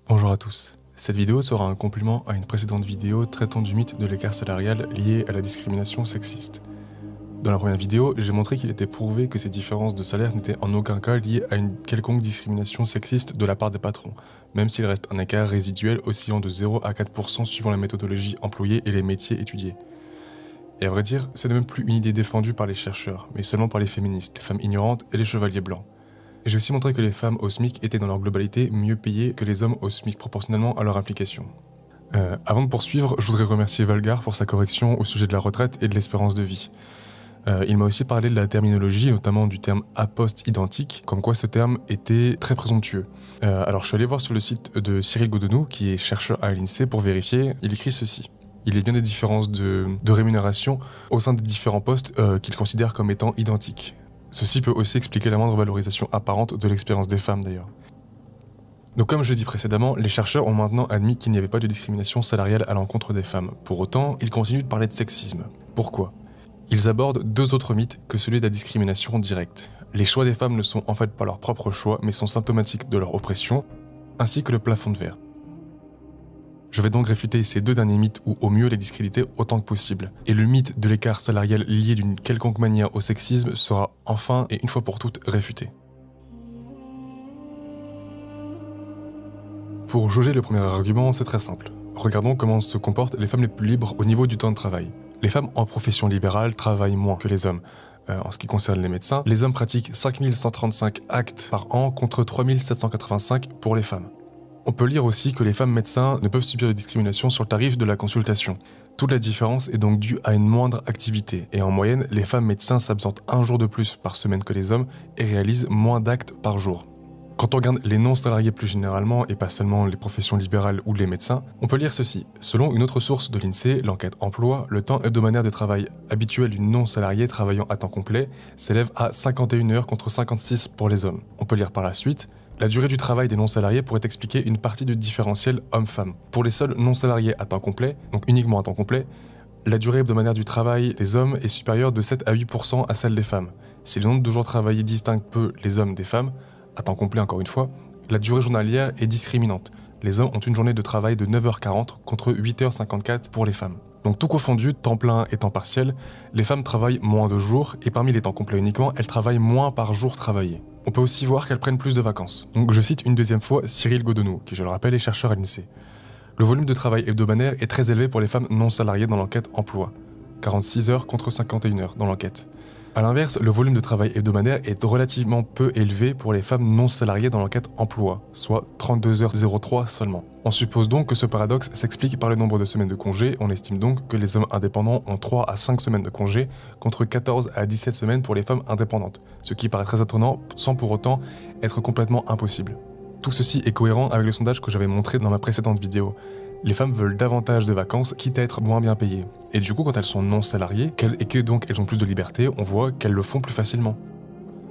Bonjour à tous. Cette vidéo sera un complément à une précédente vidéo traitant du mythe de l'écart salarial lié à la discrimination sexiste. Dans la première vidéo, j'ai montré qu'il était prouvé que ces différences de salaire n'étaient en aucun cas liées à une quelconque discrimination sexiste de la part des patrons, même s'il reste un écart résiduel oscillant de 0 à 4% suivant la méthodologie employée et les métiers étudiés. Et à vrai dire, ce n'est même plus une idée défendue par les chercheurs, mais seulement par les féministes, les femmes ignorantes et les chevaliers blancs. J'ai aussi montré que les femmes au SMIC étaient dans leur globalité mieux payées que les hommes au SMIC proportionnellement à leur implication. Avant de poursuivre, je voudrais remercier Valgar pour sa correction au sujet de la retraite et de l'espérance de vie. Il m'a aussi parlé de la terminologie, notamment du terme aposte identique, comme quoi ce terme était très présomptueux. Alors je suis allé voir sur le site de Cyril Godenou, qui est chercheur à l'INSEE, pour vérifier. Il écrit ceci. Il y a bien des différences de rémunération au sein des différents postes qu'il considère comme étant identiques. Ceci peut aussi expliquer la moindre valorisation apparente de l'expérience des femmes d'ailleurs. Donc comme je l'ai dit précédemment, les chercheurs ont maintenant admis qu'il n'y avait pas de discrimination salariale à l'encontre des femmes. Pour autant, ils continuent de parler de sexisme. Pourquoi ? Ils abordent deux autres mythes que celui de la discrimination directe. Les choix des femmes ne sont en fait pas leur propre choix, mais sont symptomatiques de leur oppression, ainsi que le plafond de verre. Je vais donc réfuter ces deux derniers mythes ou au mieux les discréditer autant que possible. Et le mythe de l'écart salarial lié d'une quelconque manière au sexisme sera enfin et une fois pour toutes réfuté. Pour jauger le premier argument, c'est très simple. Regardons comment se comportent les femmes les plus libres au niveau du temps de travail. Les femmes en profession libérale travaillent moins que les hommes. En ce qui concerne les médecins, les hommes pratiquent 5135 actes par an contre 3785 pour les femmes. On peut lire aussi que les femmes médecins ne peuvent subir de discrimination sur le tarif de la consultation. Toute la différence est donc due à une moindre activité, et en moyenne, les femmes médecins s'absentent un jour de plus par semaine que les hommes et réalisent moins d'actes par jour. Quand on regarde les non-salariés plus généralement, et pas seulement les professions libérales ou les médecins, on peut lire ceci. Selon une autre source de l'INSEE, l'enquête emploi, le temps hebdomadaire de travail habituel du non-salarié travaillant à temps complet s'élève à 51 heures contre 56 pour les hommes. On peut lire par la suite. La durée du travail des non-salariés pourrait expliquer une partie du différentiel homme-femme. Pour les seuls non-salariés à temps complet, donc uniquement à temps complet, la durée hebdomadaire du travail des hommes est supérieure de 7 à 8% à celle des femmes. Si le nombre de jours travaillés distingue peu les hommes des femmes, à temps complet encore une fois, la durée journalière est discriminante. Les hommes ont une journée de travail de 9h40 contre 8h54 pour les femmes. Donc tout confondu, temps plein et temps partiel, les femmes travaillent moins de jours et parmi les temps complets uniquement, elles travaillent moins par jour travaillé. On peut aussi voir qu'elles prennent plus de vacances. Donc je cite une deuxième fois Cyril Godenou, qui je le rappelle est chercheur à l'INSEE. Le volume de travail hebdomadaire est très élevé pour les femmes non salariées dans l'enquête emploi, 46 heures contre 51 heures dans l'enquête. A l'inverse, le volume de travail hebdomadaire est relativement peu élevé pour les femmes non salariées dans l'enquête emploi, soit 32h03 seulement. On suppose donc que ce paradoxe s'explique par le nombre de semaines de congé. On estime donc que les hommes indépendants ont 3 à 5 semaines de congé, contre 14 à 17 semaines pour les femmes indépendantes, ce qui paraît très étonnant sans pour autant être complètement impossible. Tout ceci est cohérent avec le sondage que j'avais montré dans ma précédente vidéo. Les femmes veulent davantage de vacances, quitte à être moins bien payées. Et du coup, quand elles sont non salariées, et que donc elles ont plus de liberté, on voit qu'elles le font plus facilement.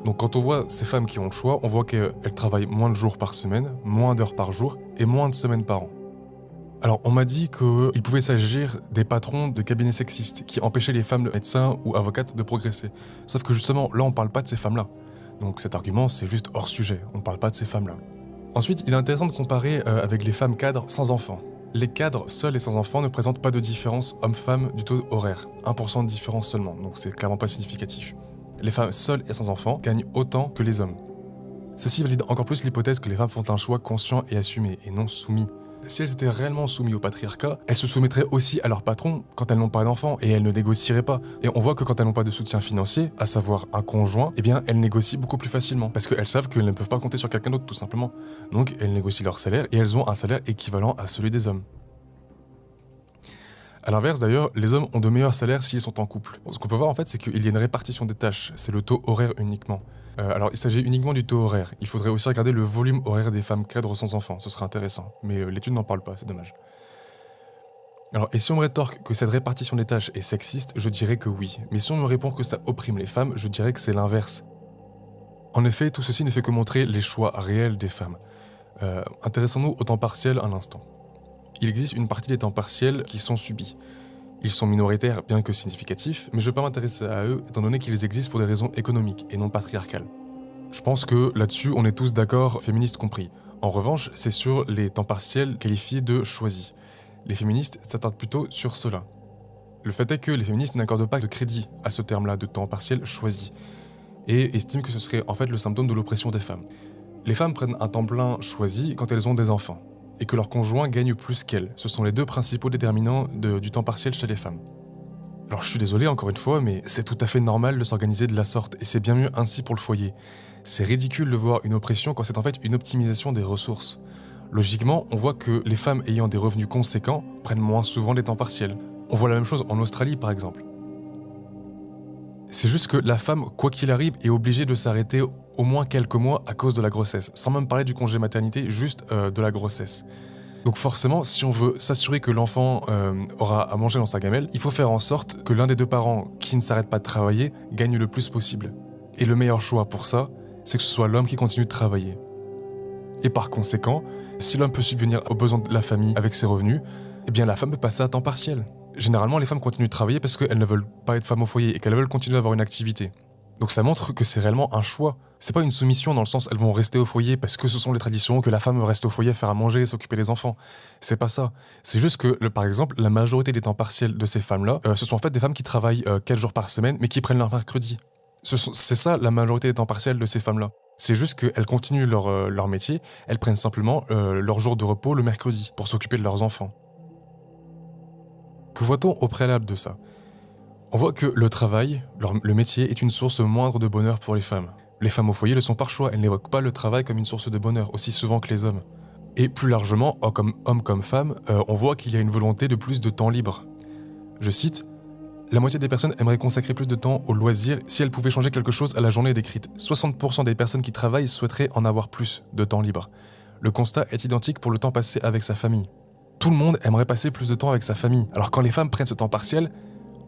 Donc quand on voit ces femmes qui ont le choix, on voit qu'elles travaillent moins de jours par semaine, moins d'heures par jour et moins de semaines par an. Alors on m'a dit qu'il pouvait s'agir des patrons de cabinets sexistes qui empêchaient les femmes médecins ou avocates de progresser. Sauf que justement, là on parle pas de ces femmes-là. Donc cet argument c'est juste hors sujet, on parle pas de ces femmes-là. Ensuite, il est intéressant de comparer avec les femmes cadres sans enfants. Les cadres seuls et sans enfants ne présentent pas de différence homme-femme du taux horaire, 1% de différence seulement, donc c'est clairement pas significatif. Les femmes seules et sans enfants gagnent autant que les hommes. Ceci valide encore plus l'hypothèse que les femmes font un choix conscient et assumé, et non soumis. Si elles étaient réellement soumises au patriarcat, elles se soumettraient aussi à leur patron quand elles n'ont pas d'enfants, et elles ne négocieraient pas. Et on voit que quand elles n'ont pas de soutien financier, à savoir un conjoint, eh bien elles négocient beaucoup plus facilement, parce qu'elles savent qu'elles ne peuvent pas compter sur quelqu'un d'autre tout simplement. Donc elles négocient leur salaire, et elles ont un salaire équivalent à celui des hommes. A l'inverse d'ailleurs, les hommes ont de meilleurs salaires s'ils sont en couple. Ce qu'on peut voir en fait, c'est qu'il y a une répartition des tâches, c'est le taux horaire uniquement. Alors il s'agit uniquement du taux horaire, il faudrait aussi regarder le volume horaire des femmes cadres sans enfants, ce serait intéressant, mais l'étude n'en parle pas, c'est dommage. Alors, et si on me rétorque que cette répartition des tâches est sexiste, je dirais que oui, mais si on me répond que ça opprime les femmes, je dirais que c'est l'inverse. En effet, tout ceci ne fait que montrer les choix réels des femmes. Intéressons-nous au temps partiel un instant. Il existe une partie des temps partiels qui sont subis. Ils sont minoritaires bien que significatifs, mais je ne vais pas m'intéresser à eux étant donné qu'ils existent pour des raisons économiques et non patriarcales. Je pense que là-dessus on est tous d'accord, féministes compris. En revanche, c'est sur les temps partiels qualifiés de choisis. Les féministes s'attardent plutôt sur cela. Le fait est que les féministes n'accordent pas de crédit à ce terme-là de temps partiel choisi et estiment que ce serait en fait le symptôme de l'oppression des femmes. Les femmes prennent un temps plein choisi quand elles ont des enfants et que leur conjoint gagne plus qu'elles. Ce sont les deux principaux déterminants du temps partiel chez les femmes. Alors je suis désolé encore une fois, mais c'est tout à fait normal de s'organiser de la sorte et c'est bien mieux ainsi pour le foyer. C'est ridicule de voir une oppression quand c'est en fait une optimisation des ressources. Logiquement, on voit que les femmes ayant des revenus conséquents prennent moins souvent les temps partiels. On voit la même chose en Australie par exemple. C'est juste que la femme, quoi qu'il arrive, est obligée de s'arrêter au moins quelques mois à cause de la grossesse, sans même parler du congé maternité, juste de la grossesse. Donc forcément, si on veut s'assurer que l'enfant aura à manger dans sa gamelle, il faut faire en sorte que l'un des deux parents qui ne s'arrête pas de travailler gagne le plus possible. Et le meilleur choix pour ça, c'est que ce soit l'homme qui continue de travailler. Et par conséquent, si l'homme peut subvenir aux besoins de la famille avec ses revenus, eh bien la femme peut passer à temps partiel. Généralement, les femmes continuent de travailler parce qu'elles ne veulent pas être femmes au foyer et qu'elles veulent continuer à avoir une activité. Donc ça montre que c'est réellement un choix. C'est pas une soumission dans le sens elles vont rester au foyer parce que ce sont les traditions, que la femme reste au foyer à faire à manger et s'occuper des enfants. C'est pas ça. C'est juste que, par exemple, la majorité des temps partiels de ces femmes-là, ce sont en fait des femmes qui travaillent 4 jours par semaine mais qui prennent leur mercredi. C'est ça la majorité des temps partiels de ces femmes-là. C'est juste qu'elles continuent leur métier, elles prennent simplement leur jour de repos le mercredi pour s'occuper de leurs enfants. Que voit-on au préalable de ça ? On voit que le travail, le métier, est une source moindre de bonheur pour les femmes. Les femmes au foyer le sont par choix, elles n'évoquent pas le travail comme une source de bonheur, aussi souvent que les hommes. Et plus largement, hommes comme femmes, on voit qu'il y a une volonté de plus de temps libre. Je cite, « La moitié des personnes aimeraient consacrer plus de temps aux loisirs si elles pouvaient changer quelque chose à la journée décrite. 60% des personnes qui travaillent souhaiteraient en avoir plus de temps libre. Le constat est identique pour le temps passé avec sa famille. Tout le monde aimerait passer plus de temps avec sa famille. Alors quand les femmes prennent ce temps partiel,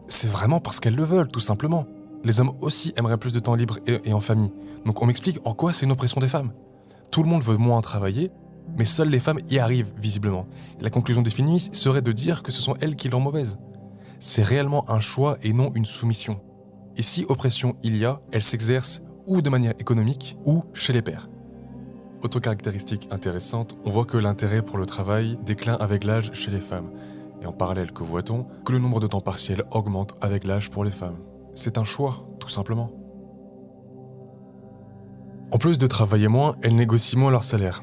c'est vraiment parce qu'elles le veulent, tout simplement. Les hommes aussi aimeraient plus de temps libre et en famille. Donc on m'explique en quoi c'est une oppression des femmes. Tout le monde veut moins travailler, mais seules les femmes y arrivent, visiblement. Et la conclusion des féministes serait de dire que ce sont elles qui l'ont mauvaise. C'est réellement un choix et non une soumission. Et si oppression il y a, elle s'exerce ou de manière économique ou chez les pères. Autre caractéristique intéressante, on voit que l'intérêt pour le travail décline avec l'âge chez les femmes. Et en parallèle, que voit-on ? Que le nombre de temps partiel augmente avec l'âge pour les femmes. C'est un choix, tout simplement. En plus de travailler moins, elles négocient moins leur salaire.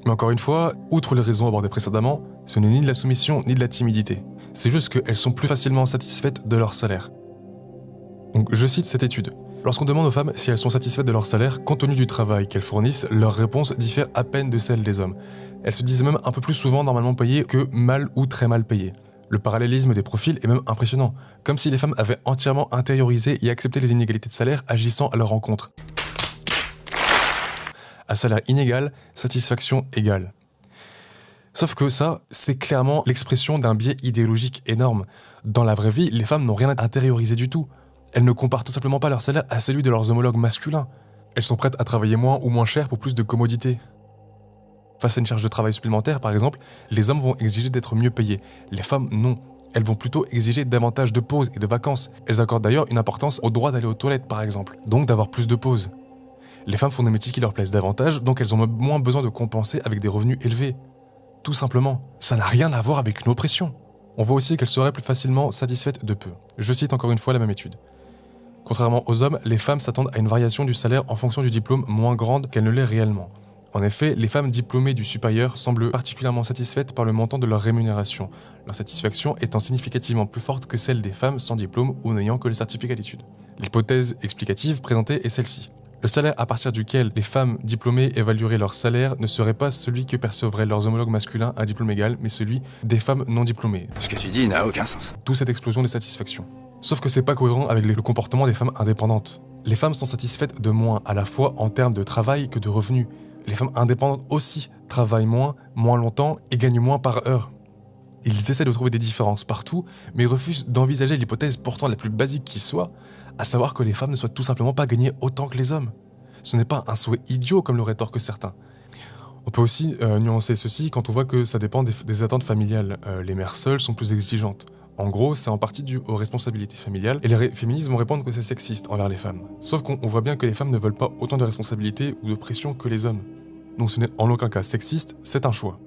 Mais encore une fois, outre les raisons abordées précédemment, ce n'est ni de la soumission ni de la timidité. C'est juste qu'elles sont plus facilement satisfaites de leur salaire. Donc je cite cette étude. Lorsqu'on demande aux femmes si elles sont satisfaites de leur salaire, compte tenu du travail qu'elles fournissent, leur réponse diffère à peine de celle des hommes. Elles se disent même un peu plus souvent normalement payées que mal ou très mal payées. Le parallélisme des profils est même impressionnant, comme si les femmes avaient entièrement intériorisé et accepté les inégalités de salaire agissant à leur encontre. À salaire inégal, satisfaction égale. Sauf que ça, c'est clairement l'expression d'un biais idéologique énorme. Dans la vraie vie, les femmes n'ont rien intériorisé du tout. Elles ne comparent tout simplement pas leur salaire à celui de leurs homologues masculins. Elles sont prêtes à travailler moins ou moins cher pour plus de commodité. Face à une charge de travail supplémentaire, par exemple, les hommes vont exiger d'être mieux payés. Les femmes, non. Elles vont plutôt exiger davantage de pauses et de vacances. Elles accordent d'ailleurs une importance au droit d'aller aux toilettes, par exemple, donc d'avoir plus de pauses. Les femmes font des métiers qui leur plaisent davantage, donc elles ont moins besoin de compenser avec des revenus élevés. Tout simplement. Ça n'a rien à voir avec une oppression. On voit aussi qu'elles seraient plus facilement satisfaites de peu. Je cite encore une fois la même étude. Contrairement aux hommes, les femmes s'attendent à une variation du salaire en fonction du diplôme moins grande qu'elle ne l'est réellement. En effet, les femmes diplômées du supérieur semblent particulièrement satisfaites par le montant de leur rémunération, leur satisfaction étant significativement plus forte que celle des femmes sans diplôme ou n'ayant que le certificat d'études. L'hypothèse explicative présentée est celle-ci. Le salaire à partir duquel les femmes diplômées évalueraient leur salaire ne serait pas celui que percevraient leurs homologues masculins à diplôme égal, mais celui des femmes non diplômées. Ce que tu dis n'a aucun sens. D'où cette explosion des satisfactions. Sauf que c'est pas cohérent avec le comportement des femmes indépendantes. Les femmes sont satisfaites de moins, à la fois en termes de travail que de revenus. Les femmes indépendantes aussi travaillent moins longtemps et gagnent moins par heure. Ils essaient de trouver des différences partout, mais refusent d'envisager l'hypothèse pourtant la plus basique qui soit, à savoir que les femmes ne souhaitent tout simplement pas gagner autant que les hommes. Ce n'est pas un souhait idiot comme le rétorquent certains. On peut aussi nuancer ceci quand on voit que ça dépend des attentes familiales. Les mères seules sont plus exigeantes. En gros, c'est en partie dû aux responsabilités familiales, et les féministes vont répondre que c'est sexiste envers les femmes. Sauf qu'on voit bien que les femmes ne veulent pas autant de responsabilités ou de pression que les hommes. Donc ce n'est en aucun cas sexiste, c'est un choix.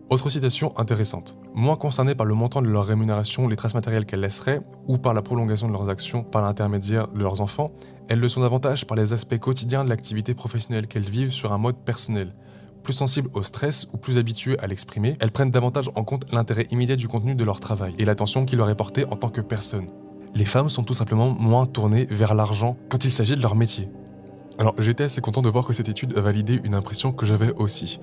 Autre citation intéressante. Moins concernées par le montant de leur rémunération, les traces matérielles qu'elles laisseraient, ou par la prolongation de leurs actions par l'intermédiaire de leurs enfants, elles le sont davantage par les aspects quotidiens de l'activité professionnelle qu'elles vivent sur un mode personnel. Plus sensibles au stress ou plus habituées à l'exprimer, elles prennent davantage en compte l'intérêt immédiat du contenu de leur travail et l'attention qui leur est portée en tant que personne. Les femmes sont tout simplement moins tournées vers l'argent quand il s'agit de leur métier. Alors j'étais assez content de voir que cette étude a validé une impression que j'avais aussi.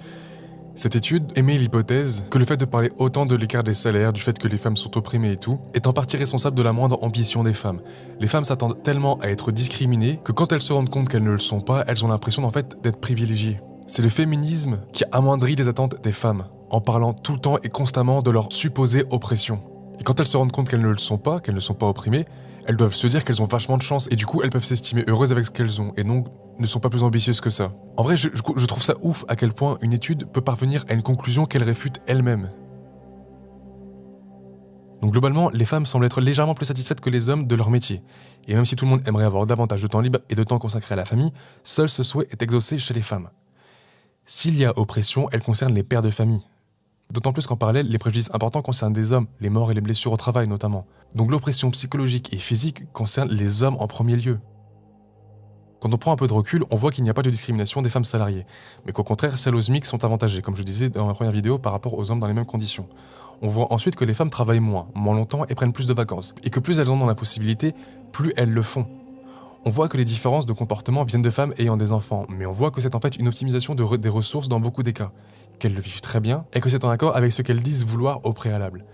Cette étude émet l'hypothèse que le fait de parler autant de l'écart des salaires, du fait que les femmes sont opprimées et tout, est en partie responsable de la moindre ambition des femmes. Les femmes s'attendent tellement à être discriminées que quand elles se rendent compte qu'elles ne le sont pas, elles ont l'impression en fait d'être privilégiées. C'est le féminisme qui amoindrit les attentes des femmes, en parlant tout le temps et constamment de leur supposée oppression. Et quand elles se rendent compte qu'elles ne le sont pas, qu'elles ne sont pas opprimées, elles doivent se dire qu'elles ont vachement de chance et du coup elles peuvent s'estimer heureuses avec ce qu'elles ont et donc ne sont pas plus ambitieuses que ça. En vrai, je trouve ça ouf à quel point une étude peut parvenir à une conclusion qu'elle réfute elle-même. Donc globalement, les femmes semblent être légèrement plus satisfaites que les hommes de leur métier. Et même si tout le monde aimerait avoir davantage de temps libre et de temps consacré à la famille, seul ce souhait est exaucé chez les femmes. S'il y a oppression, elle concerne les pères de famille. D'autant plus qu'en parallèle, les préjudices importants concernent des hommes, les morts et les blessures au travail notamment. Donc l'oppression psychologique et physique concerne les hommes en premier lieu. Quand on prend un peu de recul, on voit qu'il n'y a pas de discrimination des femmes salariées, mais qu'au contraire, celles au SMIC sont avantagées, comme je disais dans ma première vidéo, par rapport aux hommes dans les mêmes conditions. On voit ensuite que les femmes travaillent moins longtemps et prennent plus de vacances, et que plus elles en ont la possibilité, plus elles le font. On voit que les différences de comportement viennent de femmes ayant des enfants, mais on voit que c'est en fait une optimisation des ressources dans beaucoup des cas, qu'elles le vivent très bien, et que c'est en accord avec ce qu'elles disent vouloir au préalable.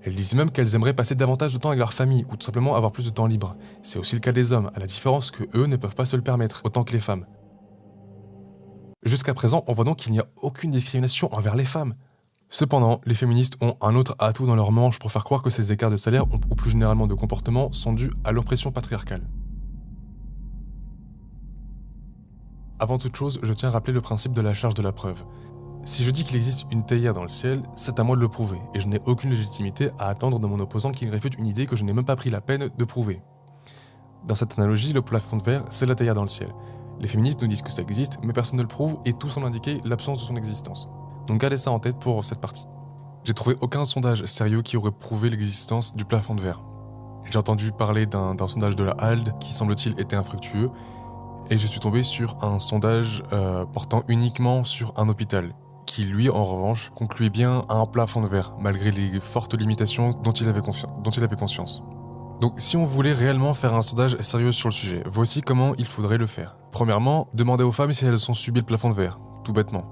Elles disent même qu'elles aimeraient passer davantage de temps avec leur famille, ou tout simplement avoir plus de temps libre. C'est aussi le cas des hommes, à la différence que eux ne peuvent pas se le permettre, autant que les femmes. Jusqu'à présent, on voit donc qu'il n'y a aucune discrimination envers les femmes. Cependant, les féministes ont un autre atout dans leur manche pour faire croire que ces écarts de salaire, ou plus généralement de comportement, sont dus à l'oppression patriarcale. Avant toute chose, je tiens à rappeler le principe de la charge de la preuve. Si je dis qu'il existe une théière dans le ciel, c'est à moi de le prouver, et je n'ai aucune légitimité à attendre de mon opposant qu'il réfute une idée que je n'ai même pas pris la peine de prouver. Dans cette analogie, le plafond de verre, c'est la théière dans le ciel. Les féministes nous disent que ça existe, mais personne ne le prouve, et tout semble indiquer l'absence de son existence. Donc gardez ça en tête pour cette partie. J'ai trouvé aucun sondage sérieux qui aurait prouvé l'existence du plafond de verre. J'ai entendu parler d'un sondage de la HALD qui semble-t-il était infructueux, et je suis tombé sur un sondage portant uniquement sur un hôpital, qui lui, en revanche, concluait bien à un plafond de verre, malgré les fortes limitations dont il avait conscience. Donc si on voulait réellement faire un sondage sérieux sur le sujet, voici comment il faudrait le faire. Premièrement, demander aux femmes si elles ont subi le plafond de verre, tout bêtement.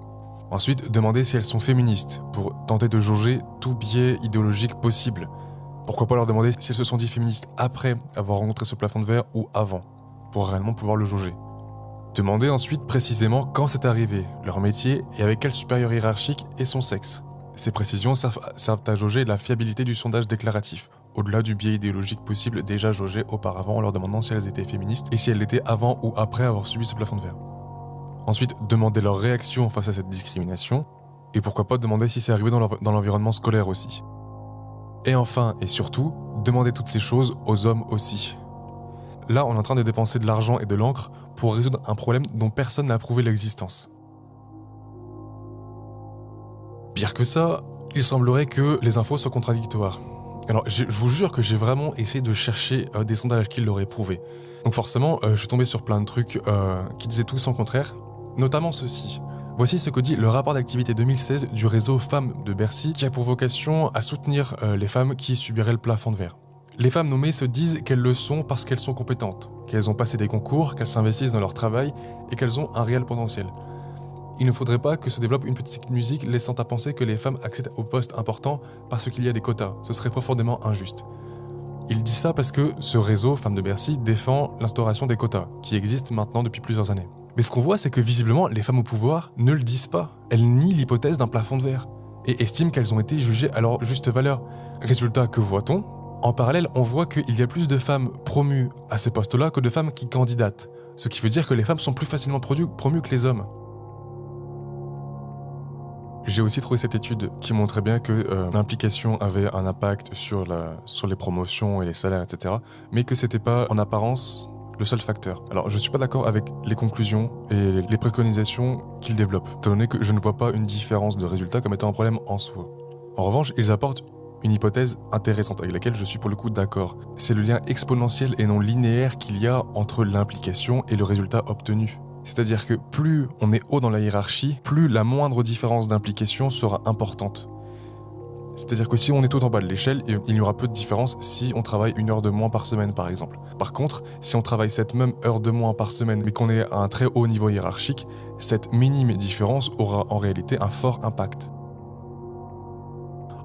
Ensuite, demander si elles sont féministes, pour tenter de jauger tout biais idéologique possible. Pourquoi pas leur demander si elles se sont dit féministes après avoir rencontré ce plafond de verre ou avant, pour réellement pouvoir le jauger. Demandez ensuite précisément quand c'est arrivé, leur métier et avec quel supérieur hiérarchique et son sexe. Ces précisions servent à jauger la fiabilité du sondage déclaratif, au-delà du biais idéologique possible déjà jaugé auparavant en leur demandant si elles étaient féministes et si elles l'étaient avant ou après avoir subi ce plafond de verre. Ensuite, demandez leur réaction face à cette discrimination, et pourquoi pas demander si c'est arrivé dans l'environnement scolaire aussi. Et enfin, et surtout, demandez toutes ces choses aux hommes aussi. Là, on est en train de dépenser de l'argent et de l'encre pour résoudre un problème dont personne n'a prouvé l'existence. Pire que ça, il semblerait que les infos soient contradictoires. Alors, je vous jure que j'ai vraiment essayé de chercher des sondages qui l'auraient prouvé. Donc forcément, je suis tombé sur plein de trucs qui disaient tout son contraire, notamment ceci. Voici ce que dit le rapport d'activité 2016 du réseau Femmes de Bercy, qui a pour vocation à soutenir les femmes qui subiraient le plafond de verre. Les femmes nommées se disent qu'elles le sont parce qu'elles sont compétentes, qu'elles ont passé des concours, qu'elles s'investissent dans leur travail et qu'elles ont un réel potentiel. Il ne faudrait pas que se développe une petite musique laissant à penser que les femmes accèdent aux postes importants parce qu'il y a des quotas. Ce serait profondément injuste. Il dit ça parce que ce réseau Femmes de Bercy défend l'instauration des quotas, qui existent maintenant depuis plusieurs années. Mais ce qu'on voit, c'est que visiblement, les femmes au pouvoir ne le disent pas. Elles nient l'hypothèse d'un plafond de verre et estiment qu'elles ont été jugées à leur juste valeur. Résultat, que voit-on ? En parallèle, on voit qu'il y a plus de femmes promues à ces postes-là que de femmes qui candidatent. Ce qui veut dire que les femmes sont plus facilement promues que les hommes. J'ai aussi trouvé cette étude qui montrait bien que l'implication avait un impact sur les promotions et les salaires, etc. Mais que c'était pas en apparence le seul facteur. Alors, je suis pas d'accord avec les conclusions et les préconisations qu'ils développent, étant donné que je ne vois pas une différence de résultat comme étant un problème en soi. En revanche, ils apportent une hypothèse intéressante avec laquelle je suis pour le coup d'accord. C'est le lien exponentiel et non linéaire qu'il y a entre l'implication et le résultat obtenu. C'est-à-dire que plus on est haut dans la hiérarchie, plus la moindre différence d'implication sera importante. C'est-à-dire que si on est tout en bas de l'échelle, il y aura peu de différence si on travaille 1 heure de moins par semaine par exemple. Par contre, si on travaille cette même heure de moins par semaine mais qu'on est à un très haut niveau hiérarchique, cette minime différence aura en réalité un fort impact.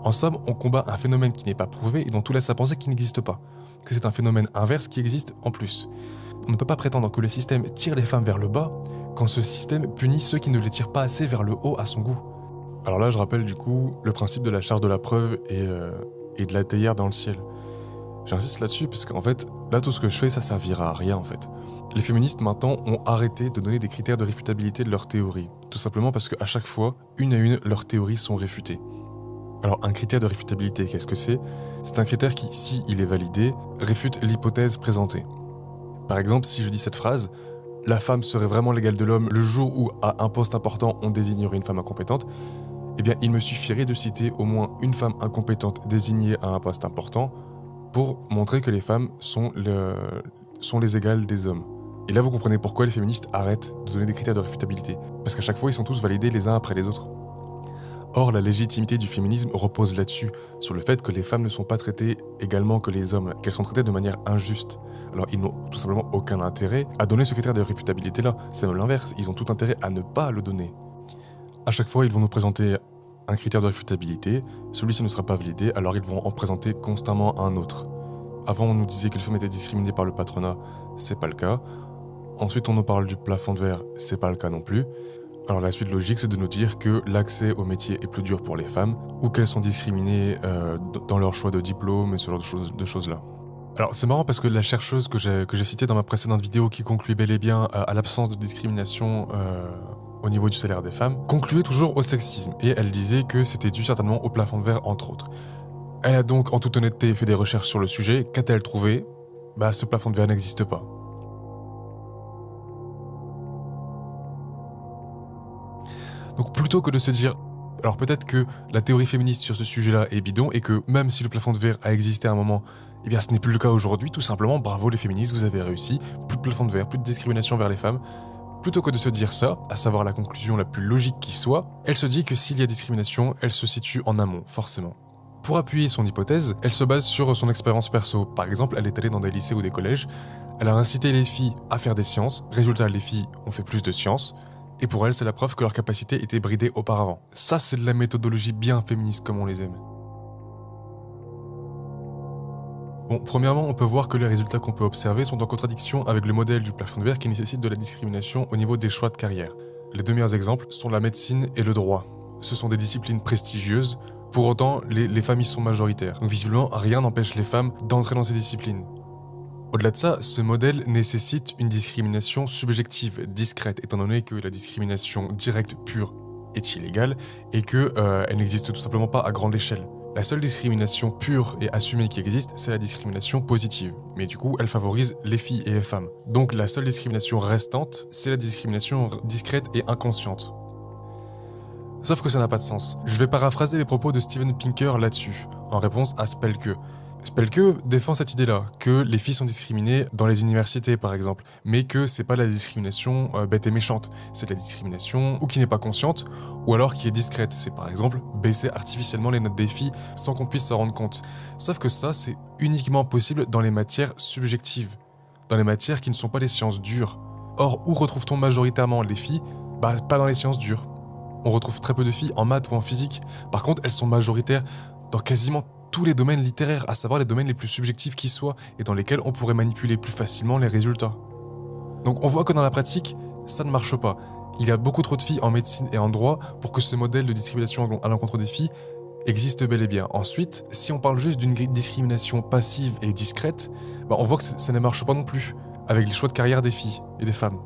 En somme, on combat un phénomène qui n'est pas prouvé et dont tout laisse à penser qu'il n'existe pas, que c'est un phénomène inverse qui existe en plus. On ne peut pas prétendre que le système tire les femmes vers le bas quand ce système punit ceux qui ne les tirent pas assez vers le haut à son goût. Alors là, je rappelle du coup le principe de la charge de la preuve et de la théière dans le ciel. J'insiste là-dessus parce qu'en fait, là tout ce que je fais, ça servira à rien en fait. Les féministes maintenant ont arrêté de donner des critères de réfutabilité de leurs théories, tout simplement parce qu'à chaque fois, une à une, leurs théories sont réfutées. Alors un critère de réfutabilité, qu'est-ce que c'est ? C'est un critère qui, si il est validé, réfute l'hypothèse présentée. Par exemple, si je dis cette phrase, la femme serait vraiment l'égale de l'homme le jour où, à un poste important, on désignerait une femme incompétente, eh bien, il me suffirait de citer au moins une femme incompétente désignée à un poste important pour montrer que les femmes sont les égales des hommes. Et là, vous comprenez pourquoi les féministes arrêtent de donner des critères de réfutabilité. Parce qu'à chaque fois, ils sont tous validés les uns après les autres. Or, la légitimité du féminisme repose là-dessus, sur le fait que les femmes ne sont pas traitées également que les hommes, qu'elles sont traitées de manière injuste. Alors, ils n'ont tout simplement aucun intérêt à donner ce critère de réfutabilité-là. C'est même l'inverse, ils ont tout intérêt à ne pas le donner. À chaque fois, ils vont nous présenter un critère de réfutabilité, celui-ci ne sera pas validé, alors ils vont en présenter constamment un autre. Avant, on nous disait que les femmes étaient discriminées par le patronat, c'est pas le cas. Ensuite, on nous parle du plafond de verre, c'est pas le cas non plus. Alors la suite logique, c'est de nous dire que l'accès au métier est plus dur pour les femmes, ou qu'elles sont discriminées dans leur choix de diplôme et ce genre de choses-là. Alors c'est marrant parce que la chercheuse que j'ai citée dans ma précédente vidéo, qui concluait bel et bien à l'absence de discrimination au niveau du salaire des femmes, concluait toujours au sexisme, et elle disait que c'était dû certainement au plafond de verre entre autres. Elle a donc en toute honnêteté fait des recherches sur le sujet. Qu'a-t-elle trouvé ? Ce plafond de verre n'existe pas. Donc plutôt que de se dire, alors peut-être que la théorie féministe sur ce sujet-là est bidon et que même si le plafond de verre a existé à un moment, eh bien ce n'est plus le cas aujourd'hui, tout simplement, bravo les féministes, vous avez réussi, plus de plafond de verre, plus de discrimination vers les femmes. Plutôt que de se dire ça, à savoir la conclusion la plus logique qui soit, elle se dit que s'il y a discrimination, elle se situe en amont, forcément. Pour appuyer son hypothèse, elle se base sur son expérience perso. Par exemple, elle est allée dans des lycées ou des collèges, elle a incité les filles à faire des sciences, résultat les filles ont fait plus de sciences, et pour elle, c'est la preuve que leur capacité était bridée auparavant. Ça, c'est de la méthodologie bien féministe comme on les aime. Bon, premièrement, on peut voir que les résultats qu'on peut observer sont en contradiction avec le modèle du plafond de verre qui nécessite de la discrimination au niveau des choix de carrière. Les deux meilleurs exemples sont la médecine et le droit. Ce sont des disciplines prestigieuses, pour autant, les femmes y sont majoritaires. Donc visiblement, rien n'empêche les femmes d'entrer dans ces disciplines. Au-delà de ça, ce modèle nécessite une discrimination subjective, discrète, étant donné que la discrimination directe pure est illégale et qu'elle n'existe tout simplement pas à grande échelle. La seule discrimination pure et assumée qui existe, c'est la discrimination positive. Mais du coup, elle favorise les filles et les femmes. Donc la seule discrimination restante, c'est la discrimination discrète et inconsciente. Sauf que ça n'a pas de sens. Je vais paraphraser les propos de Steven Pinker là-dessus, en réponse à Spelke. Spelke défend cette idée-là, que les filles sont discriminées dans les universités par exemple, mais que c'est pas la discrimination bête et méchante, c'est la discrimination ou qui n'est pas consciente, ou alors qui est discrète, c'est par exemple baisser artificiellement les notes des filles sans qu'on puisse s'en rendre compte. Sauf que ça, c'est uniquement possible dans les matières subjectives, dans les matières qui ne sont pas les sciences dures. Or, où retrouve-t-on majoritairement les filles ? Pas dans les sciences dures. On retrouve très peu de filles en maths ou en physique, par contre elles sont majoritaires dans quasiment tous les domaines littéraires, à savoir les domaines les plus subjectifs qui soient, et dans lesquels on pourrait manipuler plus facilement les résultats. Donc on voit que dans la pratique, ça ne marche pas. Il y a beaucoup trop de filles en médecine et en droit pour que ce modèle de discrimination à l'encontre des filles existe bel et bien. Ensuite, si on parle juste d'une discrimination passive et discrète, on voit que ça ne marche pas non plus, avec les choix de carrière des filles et des femmes.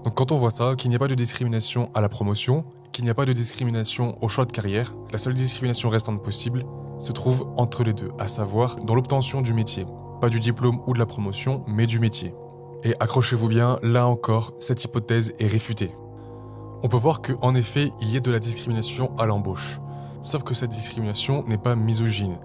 Donc quand on voit ça, qu'il n'y a pas de discrimination à la promotion, qu'il n'y a pas de discrimination au choix de carrière, la seule discrimination restante possible se trouve entre les deux, à savoir dans l'obtention du métier. pas du diplôme ou de la promotion, mais du métier. Et accrochez-vous bien, là encore, cette hypothèse est réfutée. On peut voir qu'en effet, il y a de la discrimination à l'embauche. Sauf que cette discrimination n'est pas misogyne.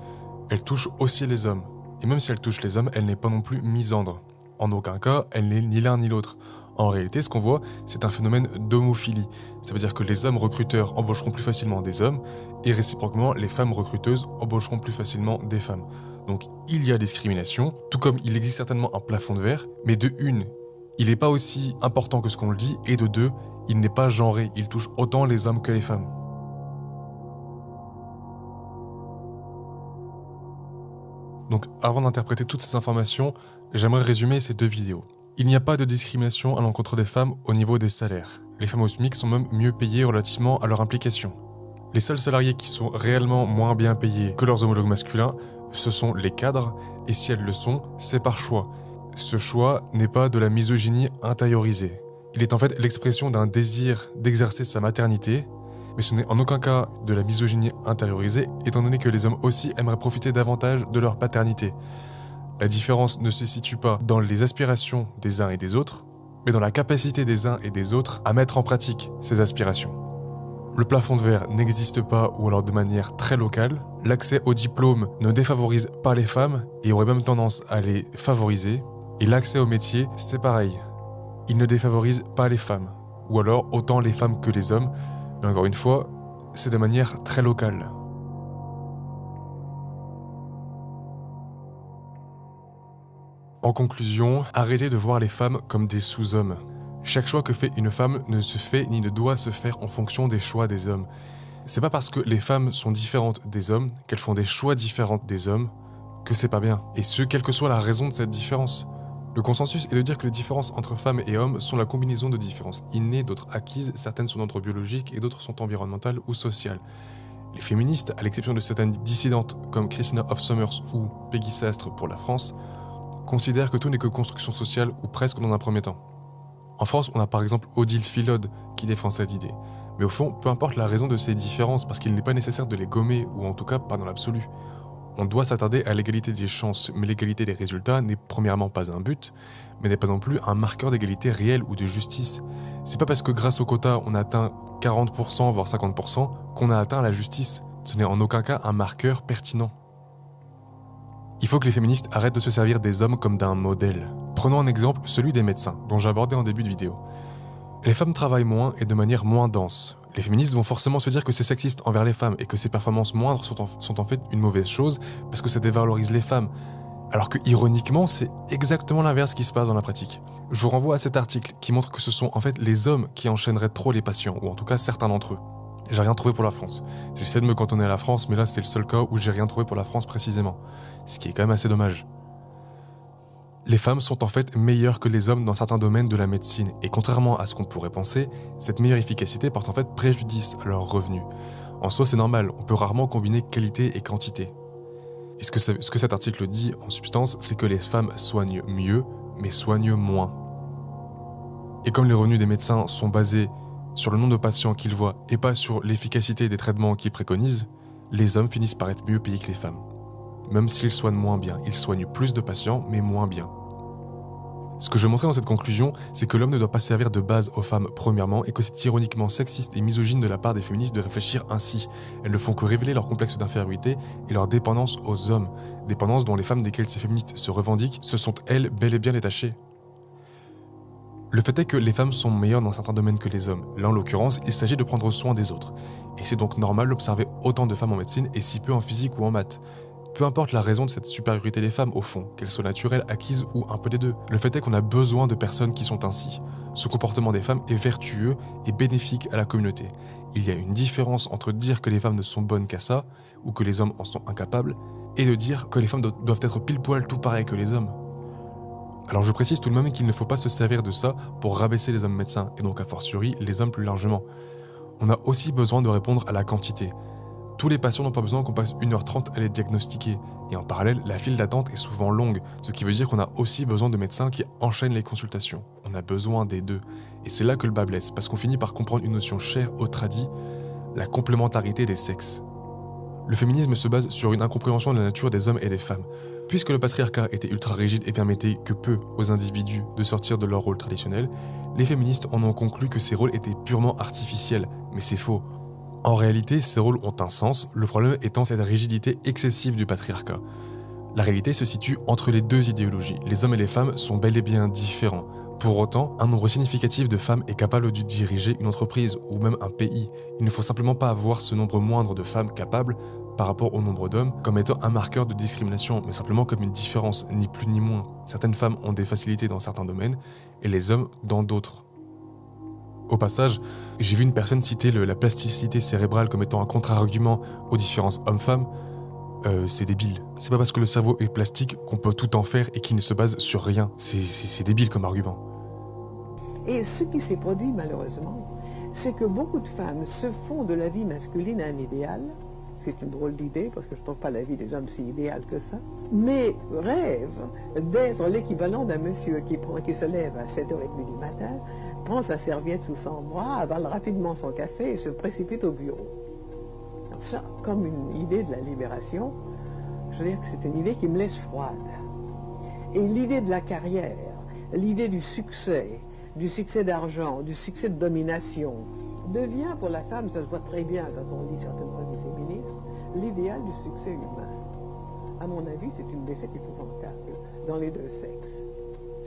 Elle touche aussi les hommes. Et même si elle touche les hommes, elle n'est pas non plus misandre. En aucun cas, elle n'est ni l'un ni l'autre. En réalité, ce qu'on voit, c'est un phénomène d'homophilie. Ça veut dire que les hommes recruteurs embaucheront plus facilement des hommes, et réciproquement, les femmes recruteuses embaucheront plus facilement des femmes. Donc il y a discrimination, tout comme il existe certainement un plafond de verre, mais de une, il n'est pas aussi important que ce qu'on le dit, et de deux, il n'est pas genré, il touche autant les hommes que les femmes. Donc avant d'interpréter toutes ces informations, j'aimerais résumer ces deux vidéos. Il n'y a pas de discrimination à l'encontre des femmes au niveau des salaires. Les femmes au SMIC sont même mieux payées relativement à leur implication. Les seuls salariés qui sont réellement moins bien payés que leurs homologues masculins, ce sont les cadres, et si elles le sont, c'est par choix. Ce choix n'est pas de la misogynie intériorisée. Il est en fait l'expression d'un désir d'exercer sa maternité, mais ce n'est en aucun cas de la misogynie intériorisée, étant donné que les hommes aussi aimeraient profiter davantage de leur paternité. La différence ne se situe pas dans les aspirations des uns et des autres, mais dans la capacité des uns et des autres à mettre en pratique ces aspirations. Le plafond de verre n'existe pas ou alors de manière très locale. L'accès au diplôme ne défavorise pas les femmes et aurait même tendance à les favoriser. Et l'accès au métier, c'est pareil. Il ne défavorise pas les femmes, ou alors autant les femmes que les hommes, mais encore une fois, c'est de manière très locale. En conclusion, arrêtez de voir les femmes comme des sous-hommes. Chaque choix que fait une femme ne se fait ni ne doit se faire en fonction des choix des hommes. C'est pas parce que les femmes sont différentes des hommes, qu'elles font des choix différents des hommes, que c'est pas bien. Et ce, quelle que soit la raison de cette différence. Le consensus est de dire que les différences entre femmes et hommes sont la combinaison de différences innées, d'autres acquises, certaines sont d'ordre biologique et d'autres sont environnementales ou sociales. Les féministes, à l'exception de certaines dissidentes comme Christina Hoff Sommers ou Peggy Sastre pour la France, considèrent que tout n'est que construction sociale ou presque dans un premier temps. En France, on a par exemple Odile Philode qui défend cette idée. Mais au fond, peu importe la raison de ces différences, parce qu'il n'est pas nécessaire de les gommer, ou en tout cas pas dans l'absolu. On doit s'attarder à l'égalité des chances, mais l'égalité des résultats n'est premièrement pas un but, mais n'est pas non plus un marqueur d'égalité réelle ou de justice. C'est pas parce que grâce au quota on a atteint 40% voire 50% qu'on a atteint la justice. Ce n'est en aucun cas un marqueur pertinent. Il faut que les féministes arrêtent de se servir des hommes comme d'un modèle. Prenons un exemple, celui des médecins, dont j'ai abordé en début de vidéo. Les femmes travaillent moins et de manière moins dense. Les féministes vont forcément se dire que c'est sexiste envers les femmes et que ces performances moindres sont en fait une mauvaise chose parce que ça dévalorise les femmes. Alors que, ironiquement, c'est exactement l'inverse qui se passe dans la pratique. Je vous renvoie à cet article qui montre que ce sont en fait les hommes qui enchaîneraient trop les patients, ou en tout cas certains d'entre eux. J'ai rien trouvé pour la France. J'essaie de me cantonner à la France, mais là c'est le seul cas où j'ai rien trouvé pour la France précisément. Ce qui est quand même assez dommage. Les femmes sont en fait meilleures que les hommes dans certains domaines de la médecine, et contrairement à ce qu'on pourrait penser, cette meilleure efficacité porte en fait préjudice à leurs revenus. En soi c'est normal, on peut rarement combiner qualité et quantité. Et ce que cet article dit en substance, c'est que les femmes soignent mieux, mais soignent moins. Et comme les revenus des médecins sont basés sur le nombre de patients qu'ils voient et pas sur l'efficacité des traitements qu'ils préconisent, les hommes finissent par être mieux payés que les femmes. Même s'ils soignent moins bien, ils soignent plus de patients, mais moins bien. Ce que je veux montrer dans cette conclusion, c'est que l'homme ne doit pas servir de base aux femmes premièrement et que c'est ironiquement sexiste et misogyne de la part des féministes de réfléchir ainsi. Elles ne font que révéler leur complexe d'infériorité et leur dépendance aux hommes, dépendance dont les femmes desquelles ces féministes se revendiquent se sont elles bel et bien détachées. Le fait est que les femmes sont meilleures dans certains domaines que les hommes. Là, en l'occurrence, il s'agit de prendre soin des autres. Et c'est donc normal d'observer autant de femmes en médecine et si peu en physique ou en maths. Peu importe la raison de cette supériorité des femmes, au fond, qu'elle soit naturelle, acquise ou un peu des deux. Le fait est qu'on a besoin de personnes qui sont ainsi. Ce comportement des femmes est vertueux et bénéfique à la communauté. Il y a une différence entre dire que les femmes ne sont bonnes qu'à ça, ou que les hommes en sont incapables, et de dire que les femmes doivent être pile poil tout pareil que les hommes. Alors je précise tout de même qu'il ne faut pas se servir de ça pour rabaisser les hommes médecins, et donc a fortiori les hommes plus largement. On a aussi besoin de répondre à la quantité. Tous les patients n'ont pas besoin qu'on passe 1h30 à les diagnostiquer, et en parallèle, la file d'attente est souvent longue, ce qui veut dire qu'on a aussi besoin de médecins qui enchaînent les consultations. On a besoin des deux, et c'est là que le bas blesse, parce qu'on finit par comprendre une notion chère au tradi, la complémentarité des sexes. Le féminisme se base sur une incompréhension de la nature des hommes et des femmes. Puisque le patriarcat était ultra rigide et permettait que peu aux individus de sortir de leur rôle traditionnel, les féministes en ont conclu que ces rôles étaient purement artificiels, mais c'est faux. En réalité, ces rôles ont un sens, le problème étant cette rigidité excessive du patriarcat. La réalité se situe entre les deux idéologies. Les hommes et les femmes sont bel et bien différents. Pour autant, un nombre significatif de femmes est capable de diriger une entreprise ou même un pays. Il ne faut simplement pas voir ce nombre moindre de femmes capables par rapport au nombre d'hommes comme étant un marqueur de discrimination, mais simplement comme une différence, ni plus ni moins. Certaines femmes ont des facilités dans certains domaines et les hommes dans d'autres. Au passage, j'ai vu une personne citer la plasticité cérébrale comme étant un contre-argument aux différences hommes-femmes. C'est débile. C'est pas parce que le cerveau est plastique qu'on peut tout en faire et qu'il ne se base sur rien. C'est débile comme argument. Et ce qui s'est produit malheureusement, c'est que beaucoup de femmes se font de la vie masculine un idéal. C'est une drôle d'idée parce que je ne trouve pas la vie des hommes si idéale que ça. Mais rêvent d'être l'équivalent d'un monsieur qui se lève à 7h30 du matin, prend sa serviette sous son bras, avale rapidement son café et se précipite au bureau. Alors ça, comme une idée de la libération, je veux dire que c'est une idée qui me laisse froide. Et l'idée de la carrière, l'idée du succès d'argent, du succès de domination, devient pour la femme, ça se voit très bien quand on lit certaines revues féministes, l'idéal du succès humain. À mon avis, c'est une défaite épouvantable dans les deux sexes.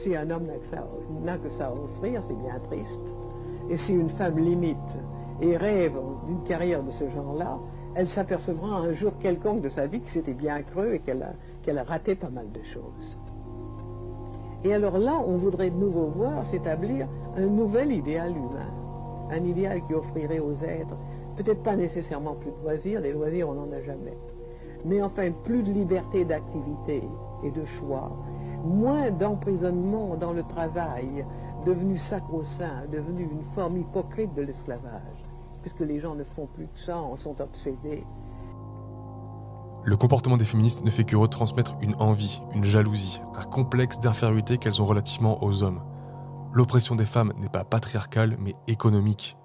Si un homme n'a que ça à offrir, c'est bien triste. Et si une femme limite et rêve d'une carrière de ce genre-là, elle s'apercevra un jour quelconque de sa vie que c'était bien creux et qu'elle a raté pas mal de choses. Et alors là, on voudrait de nouveau voir s'établir un nouvel idéal humain. Un idéal qui offrirait aux êtres, peut-être pas nécessairement plus de loisirs, des loisirs on n'en a jamais, mais enfin plus de liberté d'activité et de choix, moins d'emprisonnement dans le travail, devenu sacro-saint, devenu une forme hypocrite de l'esclavage, puisque les gens ne font plus que ça, en sont obsédés. Le comportement des féministes ne fait que retransmettre une envie, une jalousie, un complexe d'infériorité qu'elles ont relativement aux hommes. L'oppression des femmes n'est pas patriarcale, mais économique.